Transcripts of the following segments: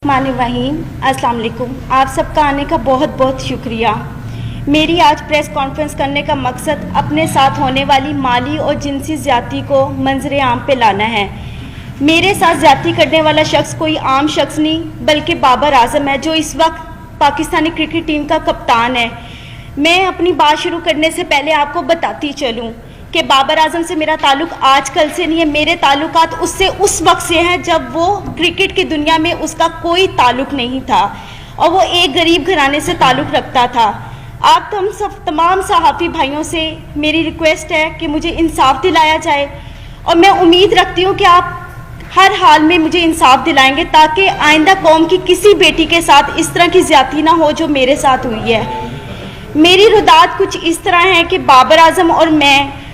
वहीम अस्सलाम वालेकुम। आप सबका आने का बहुत बहुत शुक्रिया। मेरी आज प्रेस कॉन्फ्रेंस करने का मकसद अपने साथ होने वाली माली और जिनसी ज़्यादती को मंजर आम पे लाना है। मेरे साथ ज़्यादती करने वाला शख्स कोई आम शख्स नहीं बल्कि बाबर आजम है, जो इस वक्त पाकिस्तानी क्रिकेट टीम का कप्तान है। मैं अपनी बात शुरू करने से पहले आपको बताती चलूँ कि बाबर आजम से मेरा ताल्लुक़ आज कल से नहीं है। मेरे ताल्लुकात उससे उस वक्त से हैं जब वो क्रिकेट की दुनिया में उसका कोई ताल्लुक़ नहीं था और वो एक गरीब घराने से ताल्लुक़ रखता था। आप तो हम सब तमाम सहाफ़ी भाइयों से मेरी रिक्वेस्ट है कि मुझे इंसाफ दिलाया जाए और मैं उम्मीद रखती हूँ कि आप हर हाल में मुझे इंसाफ दिलाएंगे ताकि आइंदा कौम की किसी बेटी के साथ इस तरह की ज़्यादती ना हो जो मेरे साथ हुई है। मेरी रुदात कुछ इस तरह है कि बाबर आजम और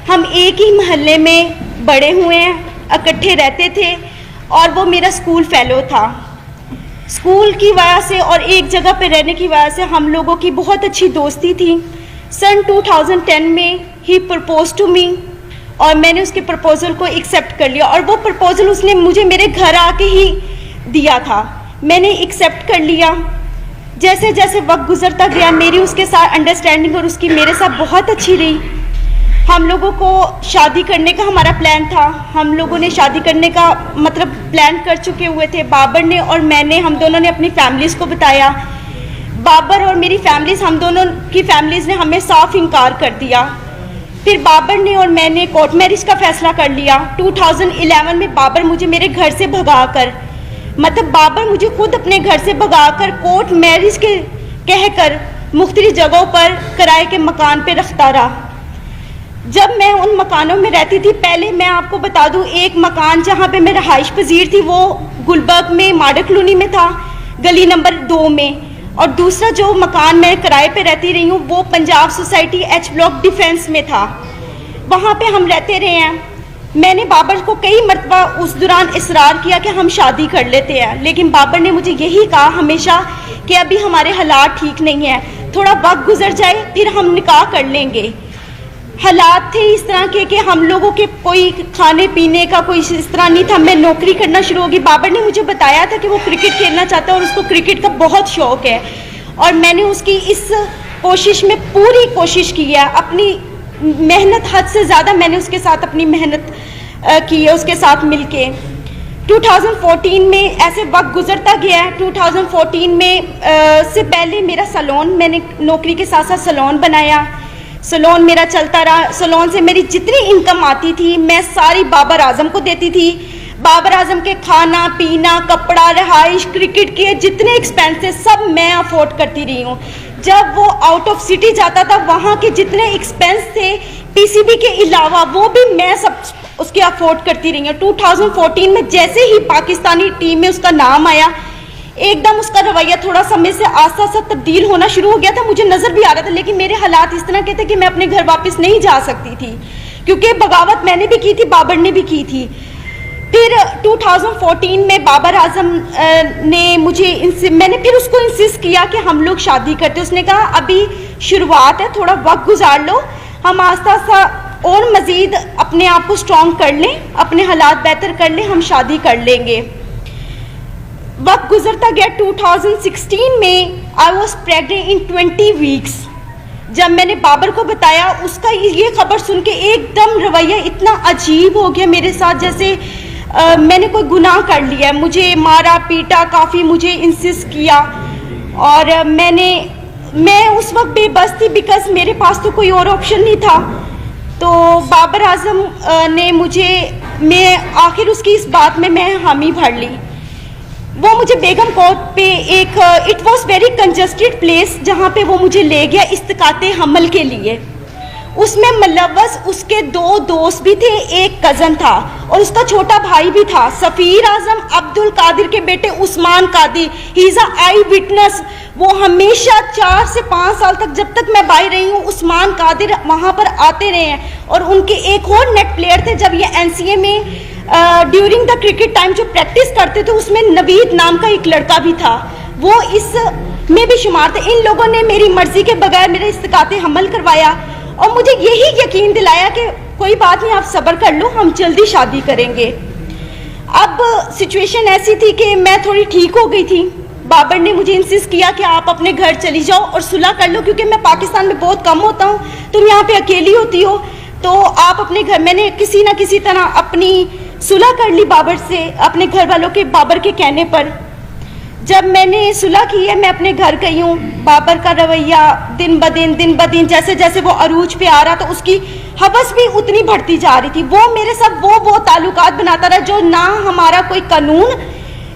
हम एक ही महल्ले में बड़े हुए हैं, इकट्ठे रहते थे और वो मेरा स्कूल फेलो था। स्कूल की वजह से और एक जगह पे रहने की वजह से हम लोगों की बहुत अच्छी दोस्ती थी। सन 2010 में ही प्रपोज टू मी और मैंने उसके प्रपोज़ल को एक्सेप्ट कर लिया और वो प्रपोज़ल उसने मुझे मेरे घर आके ही दिया था। मैंने एक्सेप्ट कर लिया। जैसे जैसे वक्त गुजरता गया मेरी उसके साथ अंडरस्टैंडिंग और उसकी मेरे साथ बहुत अच्छी रही। हम लोगों को शादी करने का हमारा प्लान था। हम लोगों ने शादी करने का मतलब प्लान कर चुके हुए थे। बाबर ने और मैंने, हम दोनों ने अपनी फैमिलीज़ को बताया। बाबर और मेरी फैमिलीज़, हम दोनों की फैमिलीज़ ने हमें साफ इनकार कर दिया। फिर बाबर ने और मैंने कोर्ट मैरिज का फ़ैसला कर लिया। 2011 में बाबर मुझे मेरे घर से भगाकर, मतलब बाबर मुझे खुद अपने घर से भगाकर कोर्ट मैरिज के कहकर मुख्तलिफ जगहों पर किराए के मकान पे रखता रहा। जब मैं उन मकानों में रहती थी, पहले मैं आपको बता दूं, एक मकान जहाँ पे मैं रहाइश पजीर थी वो गुलबर्ग में मॉडल कॉलोनी में था, गली नंबर 2 में, और दूसरा जो मकान मैं किराए पे रहती रही हूँ वो Punjab society H block defence में था। वहाँ पे हम रहते रहे हैं। मैंने बाबर को कई मरतबा उस दौरान इसरार किया कि हम शादी कर लेते हैं, लेकिन बाबर ने मुझे यही कहा हमेशा कि अभी हमारे हालात ठीक नहीं है, थोड़ा वक्त गुजर जाए फिर हम निकाह कर लेंगे। हालात थे इस तरह के कि हम लोगों के कोई खाने पीने का कोई इस तरह नहीं था। मैं नौकरी करना शुरू होगी। बाबर ने मुझे बताया था कि वो क्रिकेट खेलना चाहता है और उसको क्रिकेट का बहुत शौक़ है और मैंने उसकी इस कोशिश में पूरी कोशिश की है। अपनी मेहनत हद से ज़्यादा मैंने उसके साथ अपनी मेहनत की है, उसके साथ मिलके। 2014 में ऐसे वक्त गुजरता गया है। 2014 में से पहले मेरा सैलून, मैंने नौकरी के साथ साथ सैलून बनाया। सैलून मेरा चलता रहा। सैलून से मेरी जितनी इनकम आती थी मैं सारी बाबर आजम को देती थी। बाबर आजम के खाना पीना, कपड़ा, रहाइश, क्रिकेट के जितने एक्सपेंसेस सब मैं अफोर्ड करती रही हूँ। जब वो आउट ऑफ सिटी जाता था वहाँ के जितने एक्सपेंस थे पीसीबी के अलावा वो भी मैं सब उसके अफोर्ड करती रही हूँ। 2014 में जैसे ही पाकिस्तानी टीम में उसका नाम आया, एकदम उसका रवैया थोड़ा समय से आस्ता आस्ता तब्दील होना शुरू हो गया था। मुझे नज़र भी आ रहा था, लेकिन मेरे हालात इस तरह के थे कि मैं अपने घर वापस नहीं जा सकती थी क्योंकि बगावत मैंने भी की थी, बाबर ने भी की थी। फिर 2014 में बाबर आजम ने मैंने फिर उसको इंसिस्ट किया कि हम लोग शादी करते। उसने कहा अभी शुरुआत है, थोड़ा वक्त गुजार लो, हम आस्ता आस्ता और मज़ीद अपने आप को स्ट्रॉन्ग कर लें, अपने हालात बेहतर कर लें, हम शादी कर लेंगे। वक्त गुजरता गया। 2016 में I was pregnant in 20 weeks. जब मैंने बाबर को बताया, उसका ये खबर सुन के एकदम रवैया इतना अजीब हो गया मेरे साथ, जैसे मैंने कोई गुनाह कर लिया। मुझे मारा पीटा, काफ़ी मुझे इंसिस्ट किया और मैं उस वक्त बेबस थी बिकॉज मेरे पास तो कोई और ऑप्शन नहीं था। तो बाबर आजम ने मैं आखिर उसकी इस बात में मैं हामी भर ली। वो मुझे बेगम कोर्ट पे एक it was very congested place जहाँ पे वो मुझे ले गया इस्तिकाते हमल के लिए। उसमें मुलव्वस उसके 2 दोस्त भी थे, एक कज़न था और उसका छोटा भाई भी था, सफ़ीर आजम अब्दुल कादिर के बेटे Usman Qadir. He is a eye witness. वो हमेशा 4 से 5 साल तक, जब तक मैं बाहर रही हूँ, उस्मान कादिर वहाँ पर आते रहे हैं। और उनके एक और नेट प्लेयर थे, जब ये NCA में ड्यूरिंग द क्रिकेट टाइम जो प्रैक्टिस करते थे उसमें नवीद नाम का एक लड़का भी था, वो इस में भी शुमार थे। इन लोगों ने मेरी मर्जी के बगैर मेरे इस्तिकाते हमल करवाया और मुझे यही यकीन दिलाया कि कोई बात नहीं, आप सब्र कर लो, हम जल्दी शादी करेंगे। अब सिचुएशन ऐसी थी कि मैं थोड़ी ठीक हो गई थी, بابر نے مجھے انسسٹ کیا کہ آپ اپنے گھر چلی جاؤ اور صلح کر لو، کیونکہ میں پاکستان میں بہت کم ہوتا ہوں، تم یہاں پہ اکیلی ہوتی ہو، تو آپ اپنے گھر. میں نے کسی نہ کسی طرح اپنی صلح کر لی بابر سے، اپنے گھر والوں کے، بابر کے کہنے پر. جب میں نے صلح کی ہے، میں اپنے گھر گئی ہوں. بابر کا رویہ دن بدن جیسے جیسے وہ عروج پہ آ رہا تو اس کی حوث بھی اتنی بڑھتی جا رہی تھی. وہ میرے ساتھ وہ تعلقات بناتا رہا جو نہ ہمارا کوئی قانون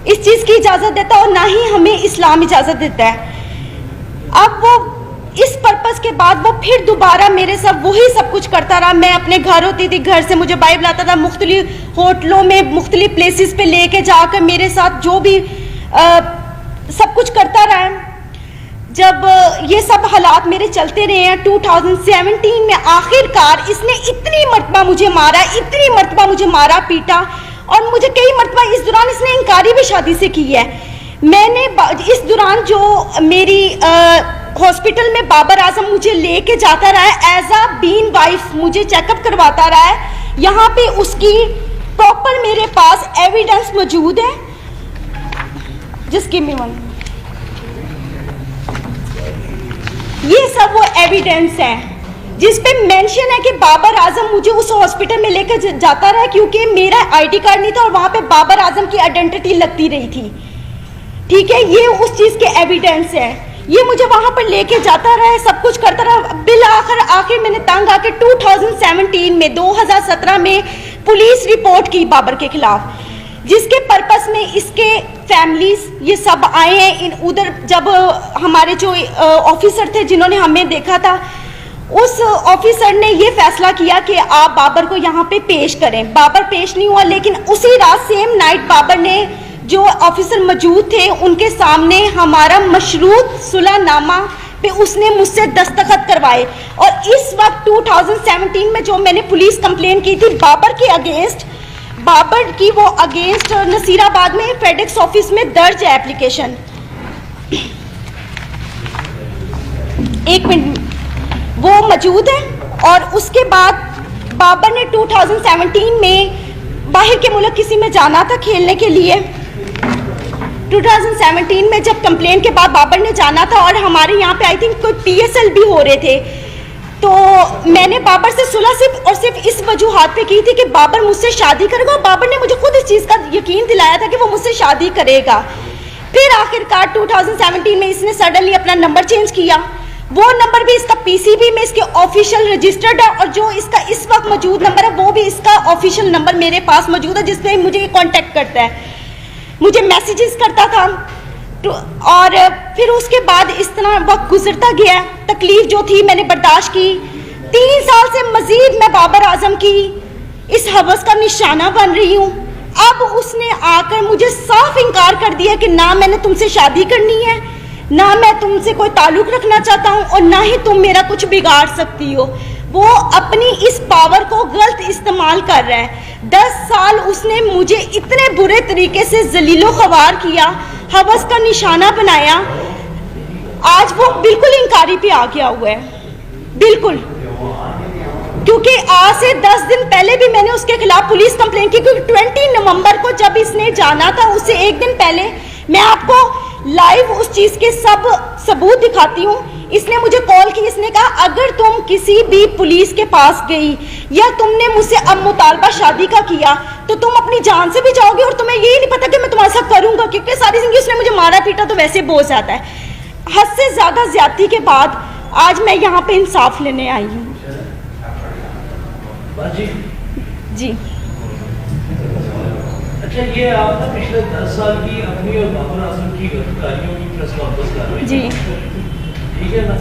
اس چیز کی اجازت دیتا اور نہ ہی ہمیں اسلام اجازت دیتا ہے. اب وہ اس پرپس کے بعد وہ پھر دوبارہ میرے ساتھ وہی سب کچھ کرتا رہا. میں اپنے گھر ہوتی تھی، گھر سے مجھے باہر بلاتا تھا، مختلف ہوٹلوں میں مختلف پلیسز پہ لے کے جا کر میرے ساتھ جو بھی سب کچھ کرتا رہا ہے. جب یہ سب حالات میرے چلتے رہے ہیں 2017 میں آخر کار اس نے اتنی مرتبہ مجھے مارا پیٹا، اور مجھے کئی مرتبہ اس دوران اس نے انکاری بھی شادی سے کی ہے. میں نے اس دوران جو میری ہاسپٹل میں بابر اعظم مجھے لے کے جاتا رہا ہے ایز اے بین وائف، مجھے چیک اپ کرواتا رہا ہے. یہاں پہ اس کی پراپر میرے پاس ایویڈنس موجود ہے. جس کی یہ سب وہ ایویڈنس ہے جس پہ مینشن ہے کہ بابر اعظم مجھے اس ہاسپٹل میں لے کے جاتا رہا کیونکہ میرا آئی ڈی کارڈ نہیں تھا اور وہاں پہ بابر اعظم کی آئیڈینٹی لگتی رہی تھی. ٹھیک ہے، یہ اس چیز کے ایویڈنس ہے. یہ مجھے وہاں پر لے کے جاتا رہا ہے، سب کچھ کرتا رہا. بالآخر میں نے تنگ آ کے 2017 میں 2017 میں پولیس رپورٹ کی بابر کے خلاف، جس کے پرپس میں اس کے فیملیز یہ سب آئے ہیں. ادھر جب ہمارے جو آفیسر تھے جنہوں نے ہمیں دیکھا تھا، اس آفیسر نے یہ فیصلہ کیا کہ آپ بابر کو یہاں پہ پیش کریں. بابر پیش نہیں ہوا، لیکن اسی رات سیم نائٹ بابر نے، جو آفیسر موجود تھے ان کے سامنے، ہمارا مشروط صلح نامہ پہ اس نے مجھ سے دستخط کروائے. اور اس وقت 2017 میں جو میں نے پولیس کمپلین کی تھی بابر کے اگینسٹ، بابر کی وہ اگینسٹ نصیر آباد میں فیڈیکس آفس میں درج ہے اپلیکیشن. ایک منٹ، وہ موجود ہے. اور اس کے بعد بابر نے 2017 میں باہر کے ملک کسی میں جانا تھا کھیلنے کے لیے. 2017 میں جب کمپلین کے بعد بابر نے جانا تھا اور ہمارے یہاں پہ آئی تھنک کوئی PSL بھی ہو رہے تھے، تو میں نے بابر سے صلح صرف اس وجوہات پہ کی تھی کہ بابر مجھ سے شادی کرے گا، اور بابر نے مجھے خود اس چیز کا یقین دلایا تھا کہ وہ مجھ سے شادی کرے گا. پھر آخر کار 2017 میں اس نے سڈنلی اپنا نمبر چینج کیا. وہ نمبر بھی اس کا PCB میں اس کے آفیشیل رجسٹرڈ ہے، اور جو اس کا اس وقت موجود نمبر ہے وہ بھی اس کا آفیشیل نمبر میرے پاس موجود ہے، جس پہ مجھے کانٹیکٹ کرتا ہے، مجھے میسیجز کرتا تھا. اور پھر اس کے بعد اس طرح وقت گزرتا گیا. تکلیف جو تھی میں نے برداشت کی. 3 سال سے مزید میں بابر اعظم کی اس حوث کا نشانہ بن رہی ہوں. اب اس نے آ کر مجھے صاف انکار کر دیا کہ نہ میں نے تم سے شادی کرنی ہے، نہ میں تم سے کوئی تعلق رکھنا چاہتا ہوں، اور نہ ہی تم میرا کچھ بگاڑ سکتی ہو. وہ اپنی اس پاور کو غلط استعمال کر رہا ہے. 10 سال اس نے مجھے اتنے برے طریقے سے ذلیل و خوار کیا، حوث کا نشانہ بنایا. آج وہ بالکل انکاری پہ آ گیا ہوا ہے، بالکل. کیونکہ آج سے 10 دن پہلے بھی میں نے اس کے خلاف پولیس کمپلین کی، کیونکہ 20 نومبر کو جب اس نے جانا تھا اس سے ایک دن پہلے، میں آپ کو لائیو اس چیز کے سب ثبوت دکھاتی ہوں. اس نے مجھے کال کی، اس نے کہا اگر تم کسی بھی پولیس کے پاس گئی یا تم نے مجھ سے اب مطالبہ شادی کا کیا تو تم اپنی جان سے بھی جاؤ گے، اور تمہیں یہی نہیں پتا کہ میں تمہارے ساتھ کروں گا، کیونکہ ساری زندگی اس نے مجھے مارا پیٹا تو ویسے بہت زیادہ ہے. حد سے زیادہ زیادتی کے بعد آج میں یہاں پہ انصاف لینے آئی ہوں. جی اچھا، یہ آپ نے پچھلے 10 سال کی اپنی اور بابر اعظم کی غلطیوں کی پریس کانفرنس کر رہے ہیں. جی ٹھیک ہے نا،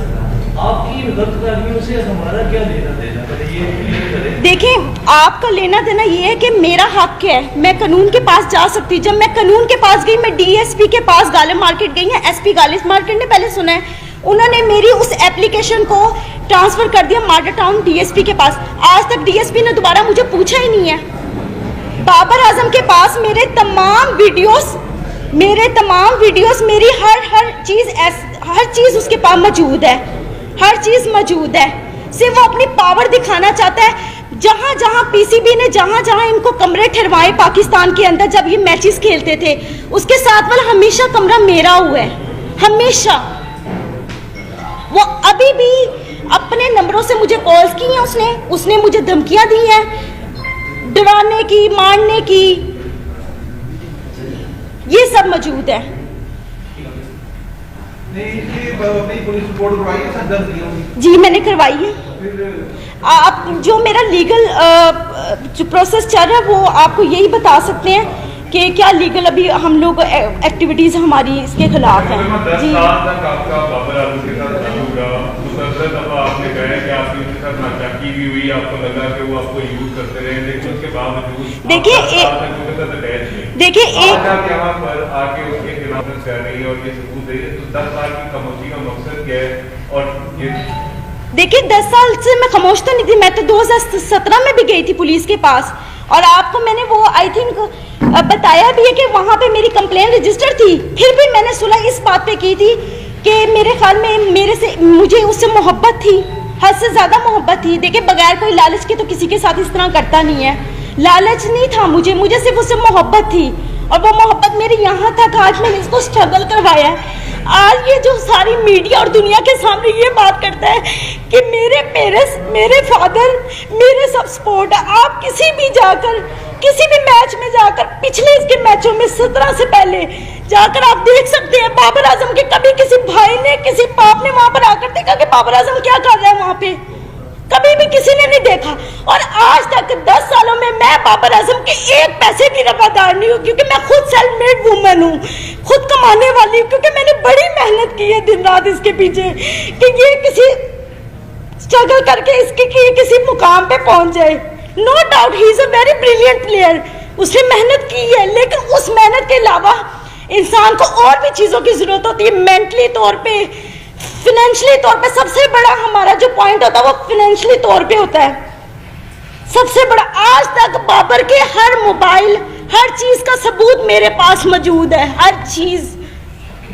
آپ کی غلطیوں سے ہمارا کیا لینا دینا؟ یہ کلیئر کریں. دیکھیں، آپ کا لینا دینا یہ ہے کہ میرا حق ہے، میں قانون کے پاس جا سکتی. جب میں قانون کے پاس گئی، میں DSP کے پاس غالب مارکیٹ گئی ہیں. SP غالب مارکیٹ نے پہلے سنا ہے، انہوں نے میری اس اپلیکیشن کو ٹرانسفر کر دیا مارڈر ٹاؤن DSP کے پاس. آج تک DSP نے دوبارہ مجھے پوچھا ہی نہیں ہے. بابر اعظم کے پاس میرے تمام ویڈیوز، میری ہر چیز اس کے پاس موجود ہے، ہر چیز موجود ہے. صرف وہ اپنی پاور دکھانا چاہتا ہے. जहाँ जहाँ पीसीबी ने जहाँ जहाँ इनको कमरे ठहरवाए पाकिस्तान के अंदर जब ये मैचेस खेलते थे, उसके साथ वाला हमेशा कमरा मेरा हुआ है, हमेशा। वो अभी भी अपने नंबरों से मुझे कॉल्स की हैं, उसने मुझे धमकियां दी हैं, डराने की, मारने की, ये सब मौजूद है। जी मैंने करवाई है। आप जो मेरा लीगल जो प्रोसेस चल रहा है वो आपको यही बता सकते हैं कि क्या लीगल अभी हम लोग एक्टिविटीज हमारी इसके खिलाफ हैं। जी आपने कहा कि आपने उनके साथ नाचाकी भी हुई, आपको लगा कि वो आपको यूज करते रहे, लेकिन उसके बावजूद देखिए एक आप यहाँ पर आके उसके खिलाफ कर रही है और ये सबूत दे रही है, तो 10 साल की खामोशी का मकसद क्या है? और ये देखिए 10 साल से मैं खामोश तो नहीं थी, मैं तो 2017 में भी गई थी पुलिस के पास, और आपको मैंने वो आई थिंक बताया भी है कि वहाँ पे मेरी कंप्लेन रजिस्टर थी। फिर भी मैंने सुलह इस बात पे की थी कि मेरे ख्याल में मुझे उससे मोहब्बत थी, हद से ज़्यादा मोहब्बत थी। देखिए बगैर कोई लालच के तो किसी के साथ इस तरह करता नहीं है, लालच नहीं था मुझे सिर्फ उससे मोहब्बत थी, और वो मोहब्बत मेरी यहाँ तक आज मैंने इसको स्ट्रगल करवाया है। आज ये जो सारी मीडिया और दुनिया के सामने ये बात करता है कि मेरे पेरेंट्स, मेरे फादर, मेरे सब सपोर्ट है। आप किसी भी मैच में जाकर पिछले इसके मैचों में 17 से पहले जाकर आप देख सकते हैं बाबर आजम के कभी किसी भाई ने, किसी बाप ने वहां पर आकर देखा कि बाबर आजम क्या कर रहा है वहां पे, कभी भी किसी ने नहीं देखा। और आज तक 10 सालों में मैं बाबर आजम के एक पैसे भी रवादार नहीं हूँ, क्योंकि मैं खुद सेल्फ मेड वुमन हूँ, खुद कमाने वाली हूँ, क्योंकि मैंने बड़ी मेहनत की है दिन रात इसके पीछे कि ये किसी स्ट्रगल करके इसके किसी मुकाम पे पहुंच जाए। No doubt he is a very brilliant player, उसने मेहनत की है, लेकिन उस मेहनत के अलावा इंसान को और भी चीज़ों की ज़रूरत होती है, मेंटली तौर पे, फाइनेंशियली तौर पे। सबसे बड़ा हमारा जो पॉइंट होता है वो फाइनेंशियली तौर पे होता है सबसे बड़ा। आज तक बाबर के हर मोबाइल, हर चीज़ का सबूत मेरे पास मौजूद है, हर चीज़।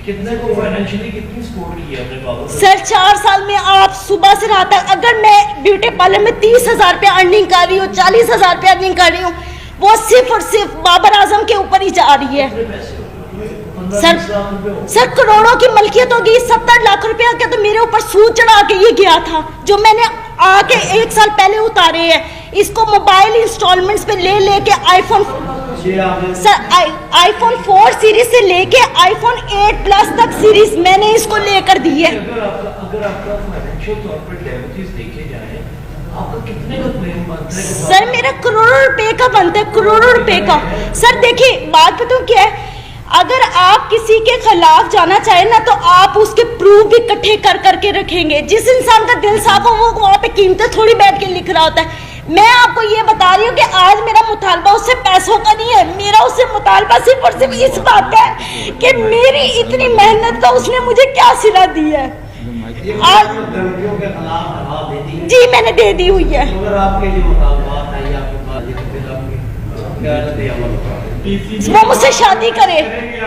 कितने को फाइनेंशियली कितनी सपोर्ट की है अपने बाबा? सर 4 साल में आप सुबह से रात तक, अगर मैं ब्यूटी पार्लर में 30,000 रुपया अर्निंग कर रही हूँ, 40,000 रुपया अर्निंग कर रही हूँ, वो सिर्फ और सिर्फ बाबर आजम के ऊपर ही जा रही है। सर करोड़ों की मलकियत होगी, 70 लाख रुपया का तो मेरे ऊपर सूद चढ़ा के ये गया था, जो मैंने आके 1 साल पहले उतारे हैं। इसको मोबाइल इंस्टॉलमेंट्स पे ले के आईफोन, सर आईफोन 4 सीरीज से लेके आईफोन 8 प्लस तक सीरीज मैंने इसको लेकर दी है। अगर आपका फाइनेंशियल तौर पर डैमेजेस देखे जाए, आपका कितने का क्लेम बनता है? सर मेरा करोड़ों रुपए का बनता है, करोड़ों रुपए का। सर देखिए बात बताऊं क्या है, अगर आप किसी के खिलाफ जाना चाहें ना तो आप उसके प्रूफ भी इकट्ठे कर करके रखेंगे। जिस इंसान का दिल साफ हो वो वहाँ पे कीमतें थोड़ी बैठ के लिख रहा होता है। मैं आपको ये बता रही हूँ कि आज मेरा मुतालबा उससे पैसों का नहीं है, मेरा उससे मुतालबा सिर्फ और सिर्फ इस बात का है कि मेरी इतनी मेहनत का उसने मुझे क्या सिला दी है। आज धमकियों के खिलाफ जवाब देती है? जी मैंने दे दी हुई है। अगर आपके जो मुतालबात है या आपके पास ये फिर आपकी क्या रहते हैं? वो मुझसे शादी करे,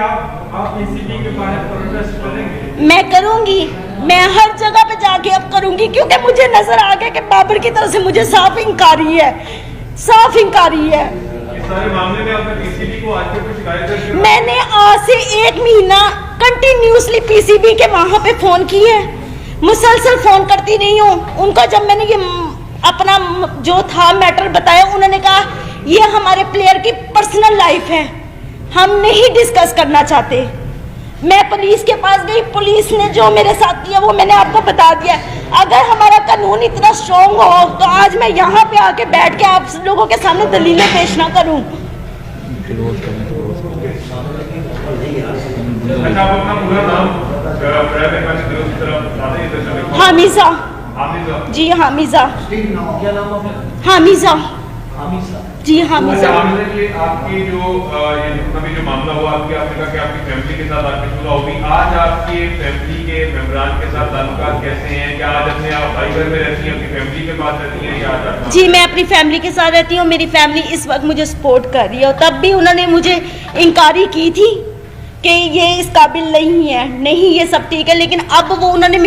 आप पीसीबी के बारे में प्रोटेस्ट करेंगे? मैं करूंगी, मैं हर जगह पे जाके अब करूंगी, क्योंकि मुझे नजर आ गया कि बाबर की तरफ से मुझे साफ इंकारी है, साफ इंकारी है। इस सारे मामले में आपने पीसीबी को आज तक शिकायत दर्ज की? मैंने आज से 1 महीना कंटिन्यूसली पीसीबी के वहां पे फोन किए, मुसलसल फोन करती रही हूँ उनको। जब मैंने ये अपना जो था मैटर बताया, उन्होंने कहा ये हमारे प्लेयर की पर्सनल लाइफ है, हम नहीं डिस्कस करना चाहते। मैं पुलिस के पास गई, पुलिस ने जो मेरे साथ किया वो मैंने आपको बता दिया। अगर हमारा कानून इतना स्ट्रॉन्ग हो तो आज मैं यहाँ पे आके बैठ के आप लोगों के सामने दलीलें पेश ना करूँ। अच्छा, आप अपना पूरा नाम हामिजा। हामिजा जी हामिजा। क्या नाम है? हामिजा। हामिजा। जी हामिजा। आपकी जो ये अभी जो मामला हुआ, आपने कहा कि आपकी फैमिली के साथ आपकी सुलह होगी। आज आपके फैमिली के मेंबरान के साथ ताल्लुकात कैसे हैं? क्या आज अपने आप भाई घर में रहती हैं, अपनी फैमिली के पास रहती हैं, या आज? जी मैं अपनी फैमिली के साथ रहती हूँ, मेरी फैमिली इस वक्त मुझे सपोर्ट कर रही है। और तब भी उन्होंने मुझे इंकारी की थी कि ये इस काबिल नहीं है, नहीं ये सब ठीक है, लेकिन अब वो उन्होंने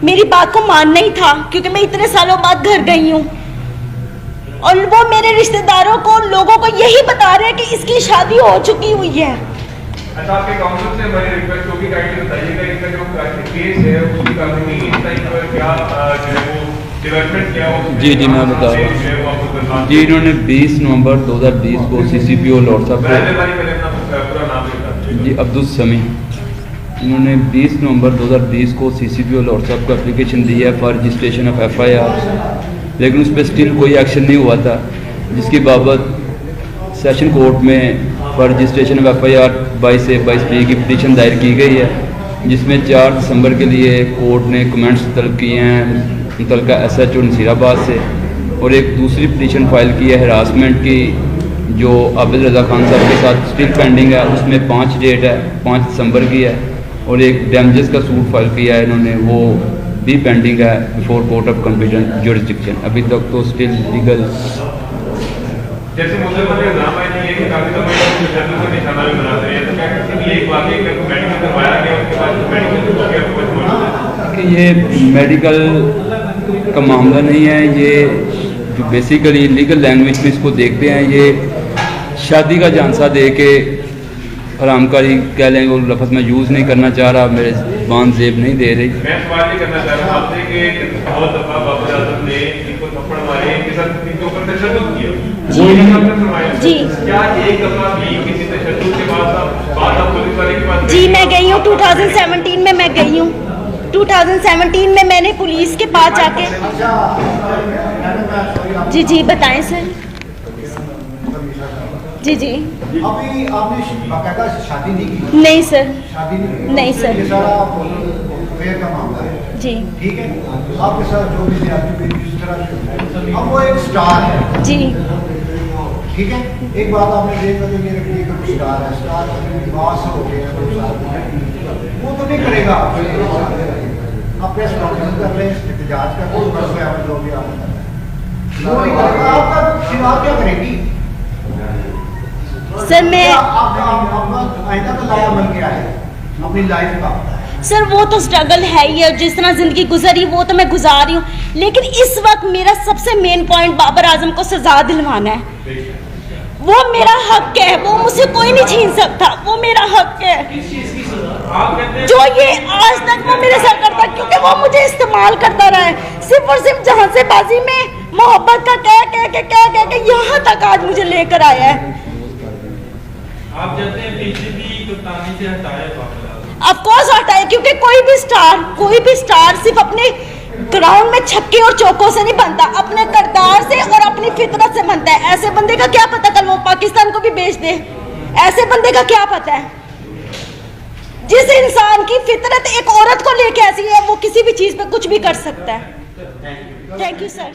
मेरी बात को मानना ही था, क्योंकि मैं इतने सालों बाद घर गई हूँ। और वो मेरे रिश्तेदारों को, लोगों को यही बता रहे हैं कि इसकी शादी हो चुकी हुई है। अच्छा, आपके काउंसिल से हमारी रिक्वेस्ट होगी कि काइंडली बताइएगा इनका जो केस है उसकी कानूनी इस टाइम पर क्या जो है वो डेवलपमेंट क्या हो। जी मैं बता रहा हूँ जी। इन्होंने 20 नवंबर 2020 को CCPO लॉर्ड साहब को जी अब्दुल समी, इन्होंने 20 नवंबर 2020 को CCPO लॉर्ड साहब को एप्लीकेशन दी है फॉर रजिस्ट्रेशन ऑफ FIR, लेकिन उस पर स्टिल कोई एक्शन नहीं हुआ था, जिसकी बाबत सेशन कोर्ट में for registration of FIR 22A/22B की पिटीशन दायर की गई है, जिसमें 4 दिसंबर के लिए कोर्ट ने कमेंट्स तलब किए हैं मुतलका SHO नसीराबाद से, और एक दूसरी पिटीशन फाइल की है हरासमेंट की जो आबिद रज़ा खान साहब के साथ स्टिल पेंडिंग है, उसमें 5 डेट है, 5 दिसंबर की है, और एक डैमेजेस का सूट फाइल किया है इन्होंने, वो भी पेंडिंग है before court of competent jurisdiction. अभी तक तो स्टिल लीगल जैसे मुसलमान के इल्जाम आए थे कि काफी समय तक तशद्दुद का निशाना भी बनाते हैं, तो क्या किसी भी एक वाकई का मेडिकल करवाया गया उसके बाद मेडिकल हो गया तो कुछ कि ये मेडिकल का मामला नहीं है, ये जो बेसिकली लीगल लैंग्वेज में इसको देखते हैं, ये शादी का झांसा दे के हरामकारी कह लें, वो लफ्ज़ मैं यूज़ नहीं करना चाह रहा, मेरे बान जेब नहीं दे रही। मैं सवाल ये करना चाह रहा हूँ आपसे कि बहुत दफा बाबर आजम ने इनको थप्पड़ मारे, इनके साथ इनके ऊपर तशद्दुद किया जी। क्या एक दफा भी किसी तशद्दुद के बाद आप पुलिस वाले के पास? जी मैं गई हूँ 2017 में, मैं गई हूँ 2017 में, मैंने पुलिस के पास जाके जी बताएं सर। जी अभी आपने बाकायदा शादी नहीं की? नहीं सर, शादी नहीं सर। ये सारा अफेयर का मामला है जी। ठीक है, आपके साथ जो भी ज्यादती हुई जिस तरह से, अब वो एक स्टार है जी ठीक है। एक बात आपने देखा कि मेरे लिए एक स्टार है, स्टार विवास हो गया 2 साल, वो तो नहीं करेगा, आप प्रेस कॉन्फ्रेंस कर लें, एहतजाज कर लें, बस आप जो भी आप नहीं करेगा, आपका चुनाव क्या करेगी सर? मैं आइंदा का लायामल क्या है अपनी लाइफ का? सर वो तो स्ट्रगल है ही है, जिस तरह जिंदगी गुजरी वो तो मैं गुजार रही हूँ, लेकिन इस वक्त मेरा सबसे मेन पॉइंट बाबर आजम को सजा दिलवाना है। वो मेरा हक है, वो मुझसे कोई नहीं छीन सकता, वो मेरा हक है। जो ये आज तक वो मेरे साथ करता, क्योंकि वो मुझे इस्तेमाल करता रहा है, सिर्फ और सिर्फ जहां से बाजी में मोहब्बत का कह के यहाँ तक आज मुझे लेकर आया है। आप चाहते हैं बीजेपी कप्तानी से हटाए बाबर आजम? ऑफ कोर्स हटाए, क्योंकि कोई भी स्टार सिर्फ अपने ग्राउंड में छक्के और चौकों से नहीं बनता, अपने किरदार से और अपनी फितरत से बनता है। ऐसे बंदे का क्या पता कल वो पाकिस्तान को भी बेच दे, ऐसे बंदे का क्या पता है? जिस इंसान की फितरत एक औरत को लेके ऐसी है, वो किसी भी चीज पे कुछ भी कर सकता है। Thank you sir.